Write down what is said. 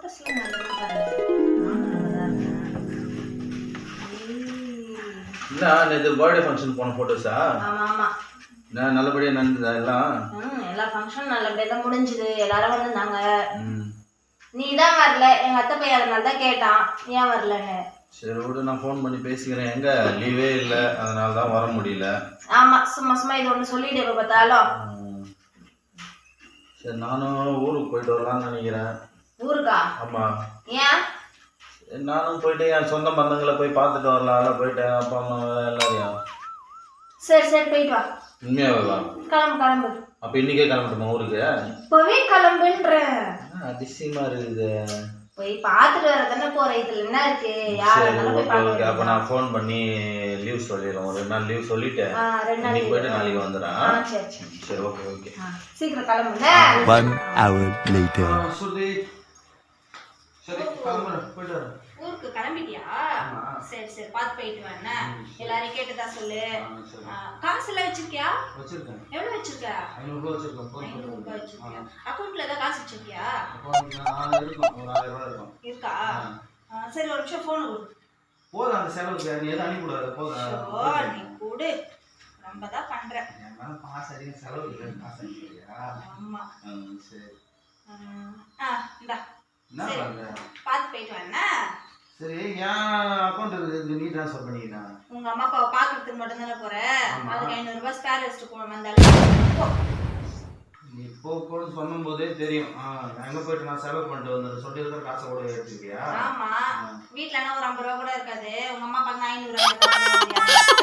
போட்டோஸ்லாம் நல்லா பாருங்க. நானும் நல்லா தான் இருக்கேன். என்ன நேற்று பர்த்டே ஃபங்க்ஷன் போன ஃபோட்டோஸா? ஆமா ஆமா. நான் நல்லபடியாக நடந்ததா எல்லாம்? எல்லா ஃபங்க்ஷனும் நல்லபடியாக தான் முடிஞ்சுது. எல்லாரும் வந்திருந்தாங்க. நீ தான் வரல. எங்க அத்தை பையன் அதனால தான் கேட்டான் ஏன் வரலன்னு. சரி விடு, நான் ஃபோன் பண்ணி பேசிக்கிறேன். எங்க லீவே இல்லை, அதனால தான் வர முடியல. ஆமா, சும்மா சும்மா இது ஒன்று சொல்லிட்டு எப்போ பார்த்தாலும். சரி நானும் ஊருக்கு போயிட்டு வரலாம்னு நினைக்கிறேன். ஊருக்கா? ஆமா. ஏன்? நானும் போயிட்டு என் சொந்த பந்தங்களை போய் பார்த்துட்டு வரலாம். போயிட்டு அப்பா அம்மா எல்லாரையும். சரி சரி போயிட்டு வா. உண்மையாவே வா. கிளம்பு கிளம்பு. அப்ப இன்னைக்கே கிளம்பட்டுமா ஊருக்கு? இப்பவே கிளம்புன்றேன். அதிசயமா இருக்குது. போய் பார்த்துட்டு வர தானே போற. இதுல என்ன இருக்கு? யாரும் போய் பார்க்க. அப்ப நான் ஃபோன் பண்ணி லீவ் சொல்லிடுறேன். ஒரு 2 நாள் லீவ் சொல்லிட்டு 2 நாள் போயிட்டு நாளைக்கு வந்துடுறேன். சரி சரி ஓகே ஓகே. சீக்கிரம் கிளம்புங்க. 1 hour later. சுருதி சரி கிளம்புறேன், போயிட்டு வரேன். ஊருக்கு கிளம்பிட்டியா? சரி சரி பார்த்து போயிட்டு வாண்ணா. எல்லாரையும் கேட்டதா சொல்லு. காசு எல்லாம் வச்சிருக்கியா? வச்சிருக்கேன். எவ்வளவு வச்சிருக்க? 500 ரூபாய் வச்சிருக்கேன். 500 ரூபாய் வச்சிருக்கியா? அக்கவுண்ட்ல ஏதாவது காசு வச்சிருக்கியா? இருக்கும், ஒரு 1000 ரூபாய் இருக்கும். இருக்கா? சரி ஒரு நிமிஷம் போன் கொடு. போதும் அந்த செலவுக்கு, நீ எதுவும் அனுப்பிவிடாத. போதும் நீ கொடு. ரொம்ப தான் பண்ற. என்னால பாஸ் அதிக செலவு இல்லை. காசு இல்லையா? ஆமா. சரி. இந்தா. என்ன பண்ற? பார்த்து போயிட்டு வாண்ணா. சரி, என் அக்கௌண்ட் இருக்கு, நீ ட்ரான்ஸ்ஃபர் பண்ணிக்கினா. உங்க அம்மா அப்பாவை பார்க்கறதுக்கு மட்டும் தானே போற. அதுக்கு 500 ரூபாய் ஸ்பேர் வச்சுட்டு போன வந்தாலும் நீ கூட சொல்லும் போதே தெரியும். எங்க போயிட்டு நான் செலவு பண்ணிட்டு வந்து சொல்லி இருக்கிற காசை கூட எடுத்துக்கியா? ஆமா. வீட்டுல ஒரு 50 ரூபா கூட இருக்காது. உங்க அம்மா அப்பாக்கு 500 ரூபாய்